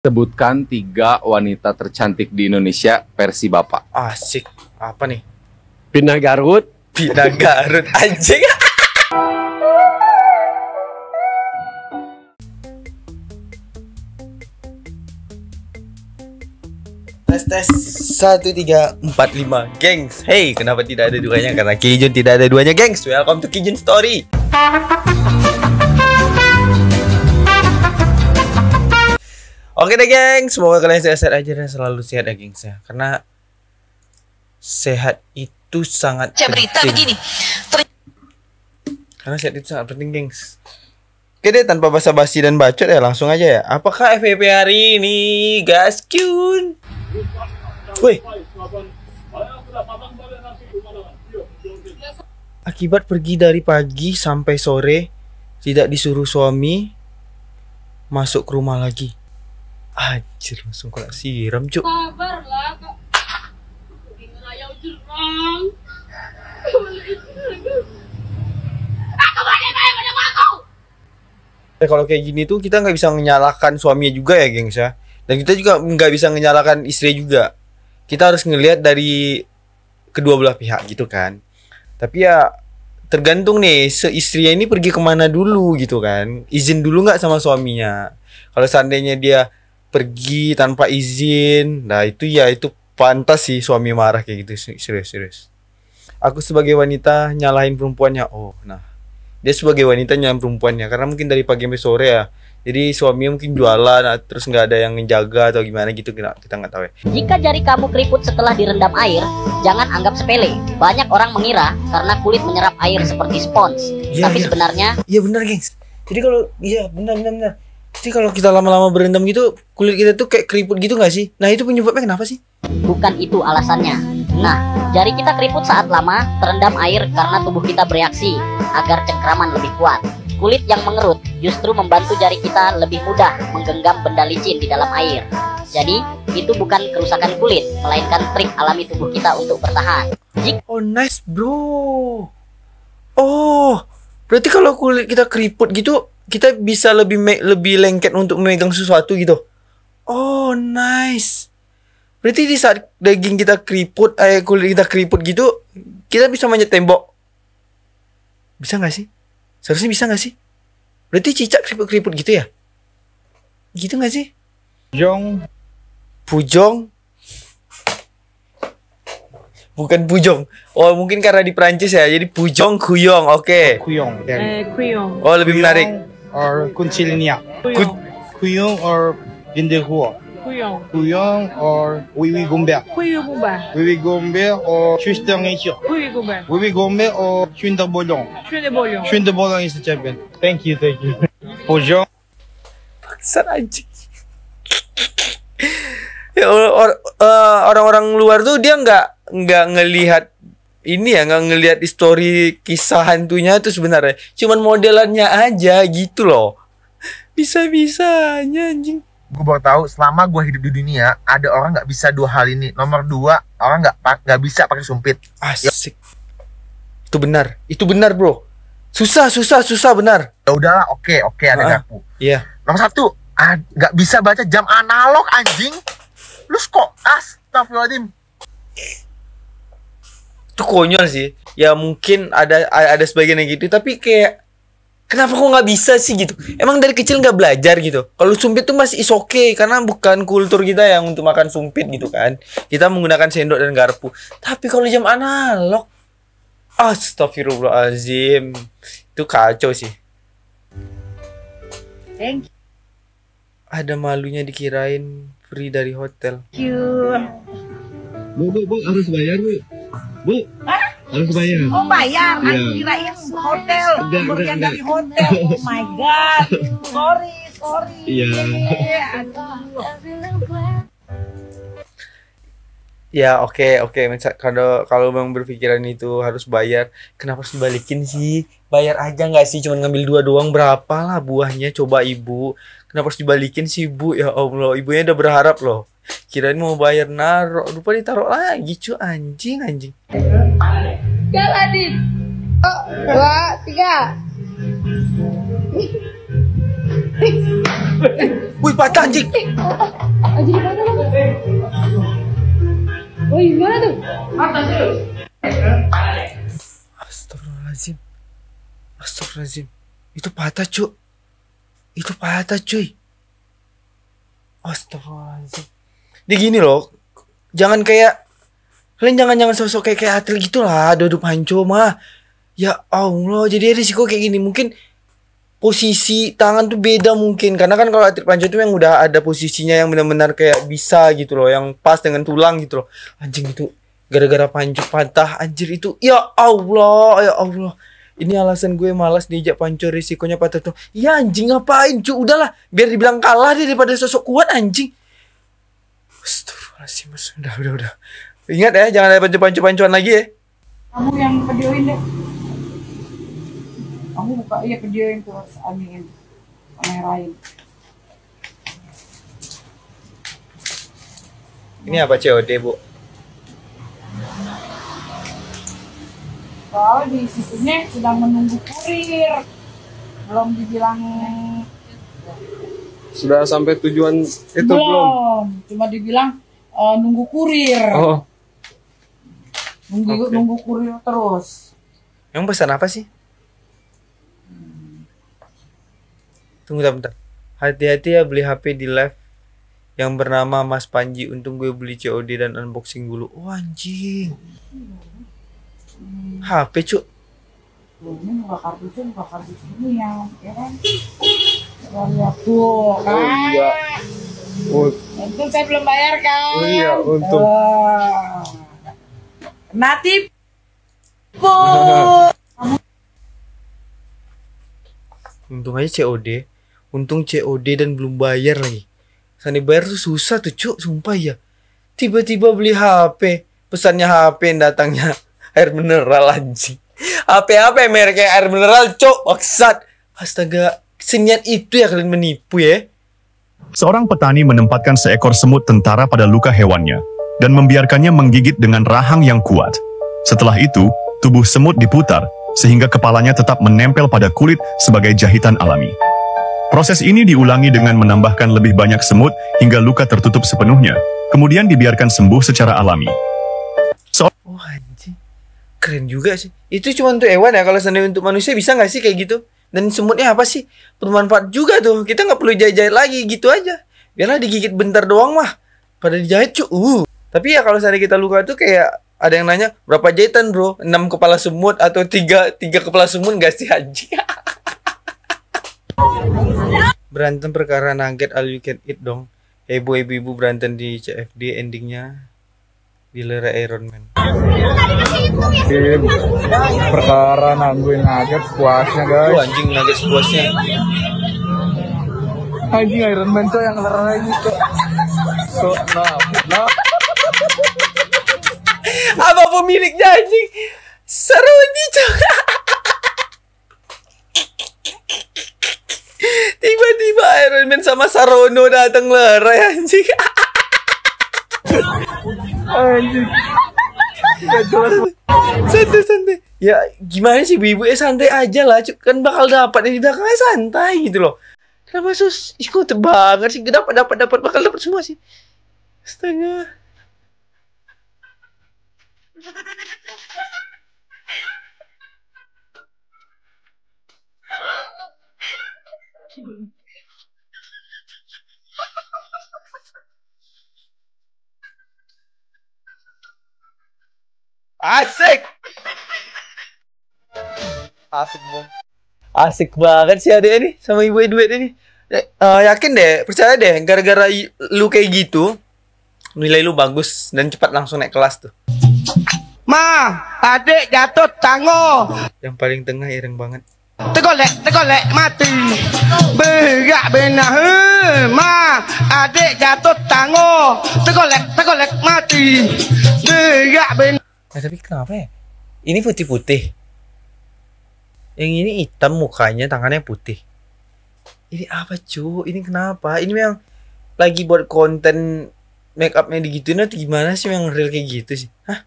Sebutkan 3 wanita tercantik di Indonesia versi Bapak. Asik. Apa nih? Pindah Garut. Pindah Garut anjing. Tes 1 3 4 5 gengs. Hey, kenapa tidak ada duanya? Karena Kijun tidak ada duanya, gengs. Welcome to Kijun Story. Oke deh gengs, semoga kalian sehat-sehat aja dan selalu sehat ya gengs ya. Karena sehat itu sangat berita penting. begini. Karena sehat itu sangat penting gengs. Oke deh, tanpa basa-basi dan bacot ya, langsung aja ya. Apakah FVP hari ini guys Kyun? Woi. Akibat pergi dari pagi sampai sore, tidak disuruh suami, masuk ke rumah lagi. Anjir, langsung kena siram cuk. Sabarlah kak. Ngayau jerang. Kalau kayak gini tuh kita nggak bisa menyalahkan suaminya juga ya gengs ya. Dan kita juga nggak bisa menyalahkan istri juga. Kita harus ngelihat dari kedua belah pihak gitu kan. Tapi ya tergantung nih, istrinya ini pergi kemana dulu gitu kan. Izin dulu nggak sama suaminya. Kalau seandainya dia pergi tanpa izin, nah itu ya itu pantas sih suami marah kayak gitu. Serius. Aku sebagai wanita nyalahin perempuannya. Oh, nah dia sebagai wanita nyalahin perempuannya karena mungkin dari pagi sampai sore ya. Jadi suaminya mungkin jualan, terus nggak ada yang ngejaga atau gimana gitu, kita nggak tahu ya. Jika jari kamu keriput setelah direndam air, jangan anggap sepele. Banyak orang mengira karena kulit menyerap air seperti spons. Tapi sebenarnya iya benar gengs. Jadi kalau benar. Jadi kalau kita lama-lama berendam gitu, kulit kita tuh kayak keriput gitu nggak sih? Nah itu penyebabnya kenapa sih? bukan itu alasannya. Nah, jari kita keriput saat lama terendam air karena tubuh kita bereaksi agar cengkraman lebih kuat. Kulit yang mengerut justru membantu jari kita lebih mudah menggenggam benda licin di dalam air. Jadi, itu bukan kerusakan kulit, melainkan trik alami tubuh kita untuk bertahan. Oh nice bro. Oh, berarti kalau kulit kita keriput gitu, kita bisa lebih lengket untuk memegang sesuatu gitu. Oh nice. Berarti di saat daging kita keriput, kulit kita keriput gitu, kita bisa manjat tembok. Bisa nggak sih? Seharusnya bisa nggak sih? Berarti cicak keriput-keriput gitu ya? Gitu nggak sih? Pujong. Bukan pujong. Oh mungkin karena di Prancis ya, jadi pujong kuyong. Oke. Kuyong. Kuyong. Oh lebih menarik. Or kunchilinia. Kuyong. Kuyong or binderhua. Kuyong. Kuyong or wiwi gombe. Kuyugumba. Wiwi gombe or schusterngetje. Kuyugumba. Wiwi gombe or schunderbolong. Shundebolong. Schunderbolong is the champion. Thank you. Pujong. Bangsat anjing. Ya, orang-orang luar tuh dia nggak ngelihat ini ya, nggak ngelihat histori kisah hantunya tuh sebenarnya cuman modelannya aja gitu loh. Bisa-bisanya anjing. Gue baru tahu selama gue hidup di dunia ada orang nggak bisa 2 hal ini. Nomor 2, orang nggak bisa pakai sumpit. Asik. Itu benar bro. Susah benar. Ya udahlah, oke ada garpu. Iya. Nomor 1, nggak bisa baca jam analog anjing. Lu kok astagfirullahaladzim. Itu konyol sih. Ya mungkin ada sebagian yang gitu, tapi kayak kenapa kok nggak bisa sih gitu? Emang dari kecil nggak belajar gitu? Kalau sumpit tuh masih is okay, karena bukan kultur kita yang untuk makan sumpit gitu kan. Kita menggunakan sendok dan garpu. Tapi kalau jam analog, astagfirullahaladzim, itu kacau sih. Thank Ada malunya dikirain free dari hotel. you. Bu, harus bayar, Bu. Harus bayar. Oh bayar, Iya. aku kirain hotel, Enggak. pemberian dari hotel. Oh my god, sorry. Iya. Aduh. Ya oke. Kalau memang berpikiran itu harus bayar, kenapa harus dibalikin sih? Bayar aja nggak sih? Cuman ngambil 2 doang, berapa lah buahnya? Coba ibu, kenapa harus dibalikin sih bu? Ya Allah, ibunya udah berharap loh. Kirain mau bayar, naruh, lupa ditaruh lagi cu, anjing. Jalan, 2, 3. Wih, patah anjing. Aji di mana lo? Woi, gimana tuh? Astagfirullahaladzim. Astagfirullahaladzim. Itu patah, Cuk. Itu patah, cuy. Astagfirullahaladzim. Dia gini loh. Jangan kayak kalian jangan sosok kayak atlet gitu lah. Dodo panco mah. Ya Allah, jadi risiko kayak gini. Mungkin posisi tangan tuh beda mungkin. Karena kan kalau atlet panco tuh yang udah ada posisinya yang benar-benar kayak bisa gitu loh, yang pas dengan tulang gitu loh. Anjing itu gara-gara panco patah anjir itu. Ya Allah, ya Allah. Ini alasan gue malas diajak panco, risikonya patah tuh. Ya anjing ngapain cu, udahlah biar dibilang kalah deh daripada sosok kuat anjing. Astagfirullahaladzim, udah. Ingat ya, jangan ada panco-pancuan lagi ya. Kamu yang videoin deh. Kamu buka, iya videoin terus aniin, kamerain. Ini apa COD, Bu? Kalau di situnya sedang menunggu kurir, belum dibilang Sudah sampai tujuan itu belum? cuma dibilang nunggu kurir. Oh, Nunggu kurir terus. Yang pesan apa sih? Tunggu bentar. Hati-hati ya beli HP di live yang bernama Mas Panji. Untung gue beli COD dan unboxing dulu. Oh anjing. HP cuk. Ini buka kardus ini yang, ya kan? Kita lihat tuh, kan? oh iya. Untung saya belum bayar kan? Oh iya, untung. Natip. Untung aja COD. Untung COD dan belum bayar lagi. Sani bayar tuh susah tuh cuk, sumpah ya. Tiba-tiba beli HP, pesannya HP datangnya air mineral anjing. HP mereknya air mineral cuk, maksat. Astaga, seniat itu ya kalian menipu ya. Seorang petani menempatkan seekor semut tentara pada luka hewannya dan membiarkannya menggigit dengan rahang yang kuat. Setelah itu, tubuh semut diputar sehingga kepalanya tetap menempel pada kulit sebagai jahitan alami. Proses ini diulangi dengan menambahkan lebih banyak semut hingga luka tertutup sepenuhnya, kemudian dibiarkan sembuh secara alami. Oh anjing, keren juga sih. Itu cuma untuk hewan ya, kalau seandainya untuk manusia bisa nggak sih kayak gitu? Dan semutnya apa sih? Bermanfaat juga tuh. Kita nggak perlu jahit-jahit lagi, gitu aja. Biarlah digigit bentar doang mah. Pada dijahit cu. Tapi ya kalau seandainya kita luka tuh kayak ada yang nanya berapa jahitan bro? 6 kepala semut atau 3 kepala semut nggak sih anjing? Berantem perkara nugget all you can eat dong. Heboh ibu-ibu berantem di CFD, endingnya dilerai Iron Man. Perkara nangguin nugget puasnya guys. Oh anjing nugget puasnya. Anjing Iron Man tuh yang lerai gitu. So, nah. Apa pemiliknya anjing? Seru nih cok. Tiba-tiba Iron Man sama Sarono datang lerai anjing. Anjing. Santai. Ya gimana sih ibu santai aja lah. Kan bakal dapat di belakangnya santai gitu loh. Kenapa sus? Ikut banget sih. Dapat bakal dapat semua sih. Astaga. Asik. Asik bang. Asik banget sih adek ini sama ibu duet ini. Yakin deh, percaya deh, gara-gara lu kayak gitu, nilai lu bagus dan cepat langsung naik kelas tuh. Ma, adik jatuh tango. Yang paling tengah ireng banget. Tegolek mati. Berak benar. Ma, adik jatuh tango. Tegolek mati. Berak benar. Tapi kenapa ya? Ini putih-putih. Yang ini hitam mukanya, tangannya putih. Ini apa cu? Ini kenapa? Ini memang lagi buat konten make upnya digituin atau gimana sih yang real kayak gitu sih? Hah?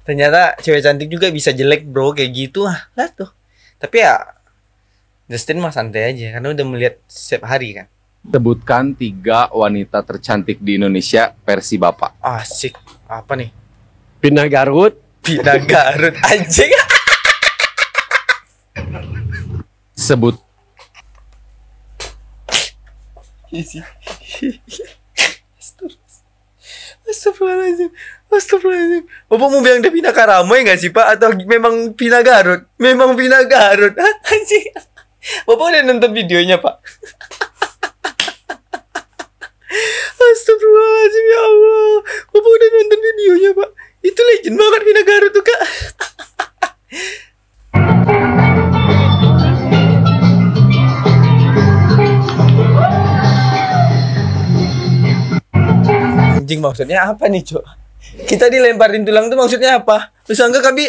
Ternyata cewek cantik juga bisa jelek bro, kayak gitu lah tuh. Tapi ya Justin mah santai aja karena udah melihat setiap hari kan. Sebutkan 3 wanita tercantik di Indonesia versi Bapak. Asik. Apa nih? Pina Garut. Pina Garut anjing. Sebut. Astagfirullahaladzim. Astagfirullahaladzim. Bapak mau bilang dia Pina Karamoy nggak sih Pak? Atau memang Pina Garut? Memang Pina Garut. Anjing. Bapak udah nonton videonya Pak? Astagfirullahaladzim ya Allah. Bapak udah nonton videonya Pak? Itu legend banget Pina Garut tuh Kak. Anjing maksudnya apa nih Cok? Kita dilemparin tulang tuh maksudnya apa? Lu sangka kami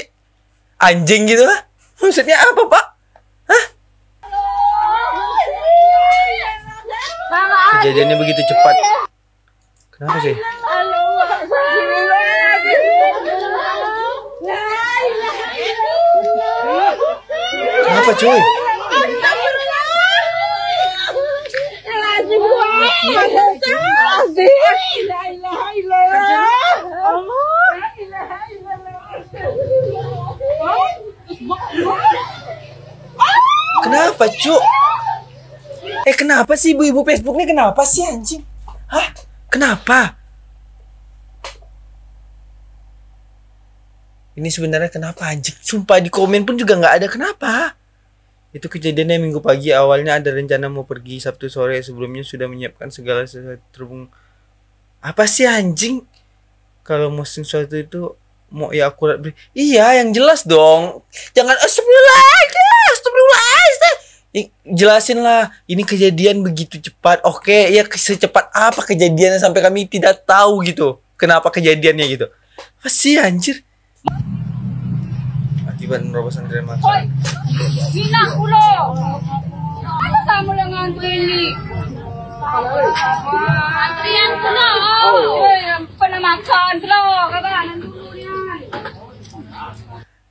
anjing gitu lah? Maksudnya apa Pak? Hah? Kejadiannya begitu cepat. Kenapa sih? Kenapa cuy? Kenapa Cuk? Kenapa sih ibu-ibu Facebook nih kenapa sih anjing? Hah? Kenapa? Ini sebenarnya kenapa anjing? Sumpah di komen pun juga nggak ada kenapa. Itu kejadiannya minggu pagi, awalnya ada rencana mau pergi Sabtu sore, sebelumnya sudah menyiapkan segala sesuatu terhubung. Apa sih anjing? Kalau mau sesuatu itu mau ya akurat. Iya, yang jelas dong. Jangan astagfirullah. Jelasin lah, ini kejadian begitu cepat. Oke, ya secepat apa kejadiannya sampai kami tidak tahu gitu. Kenapa kejadiannya gitu? Apa sih anjir? Akibat menerobosan antrean masa. Oi, minah ulo. Apa kamu dengan ini? Antrian kulo. Pernah makan kulo, kakanan dulunya.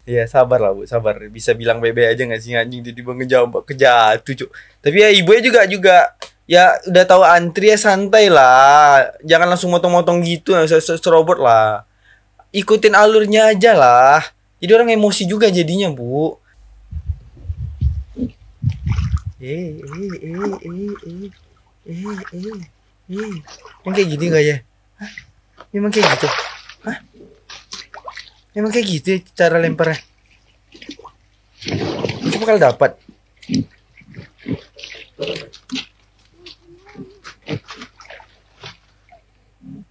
Iya sabar lah Bu, sabar. Bisa bilang bebe aja nggak sih anjing tiba-tiba ngejawab kejatuh Cuk. Tapi ya ibunya juga ya udah tahu antri ya santai lah. Jangan langsung motong-motong gitu, serobot lah. Ikutin alurnya aja lah. Jadi orang emosi juga jadinya Bu. Emang kayak gini gak ya? Hah? Memang kayak gitu? Hah? Memang kayak gitu ya cara lemparnya? Itu bakal dapat.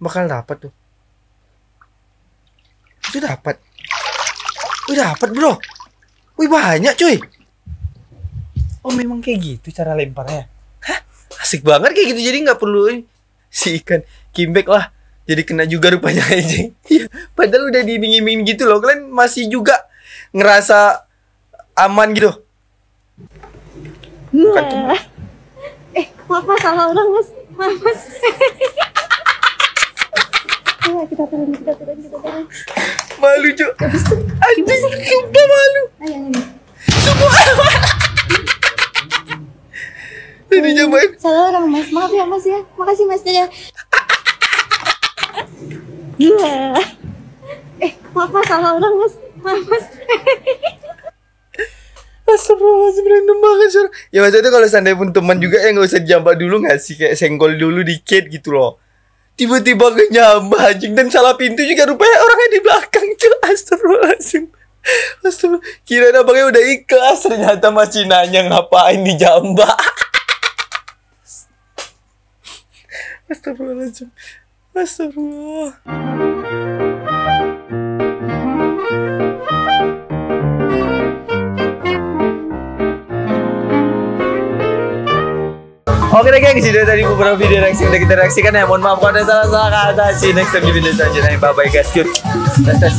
Bakal dapat tuh. Itu dapat. Wih dapat bro. Wih banyak cuy. Oh memang kayak gitu cara lemparnya. Hah? Asik banget kayak gitu. Jadi nggak perlu si ikan kimbek lah. Jadi kena juga rupanya aja. Padahal udah diiming-iming gitu loh. Kalian masih juga ngerasa aman gitu. Bukan tuh. Maaf mas, salah orang mas. Maaf mas. Ayo kita turun. Malu Cuk. Anjing, sumpah malu. Sumpah. Ini cobain. Salah orang mas, maaf ya mas ya. Makasih mas ya. Maaf mas, salah orang mas. Maaf mas. Astagfirullahaladzim, random banget sih. Ya maksudnya kalau seandainya pun teman juga ya nggak usah dijambak dulu nggak sih, kayak senggol dulu dikit gitu loh. Tiba-tiba nyambah anjing dan salah pintu juga rupanya orangnya di belakang cuy. Astagfirullahaladzim. Astagfirullah. Kirain abangnya udah ikhlas, ternyata masih nanya ngapain dijambak. Astagfirullahaladzim. Astagfirullah. Oke deh gengs, itu tadi beberapa video reaksi yang udah kita reaksikan ya. Mohon maaf kalau ada salah-salah kata. See you next time di video selanjutnya. Bye bye guys. Tes.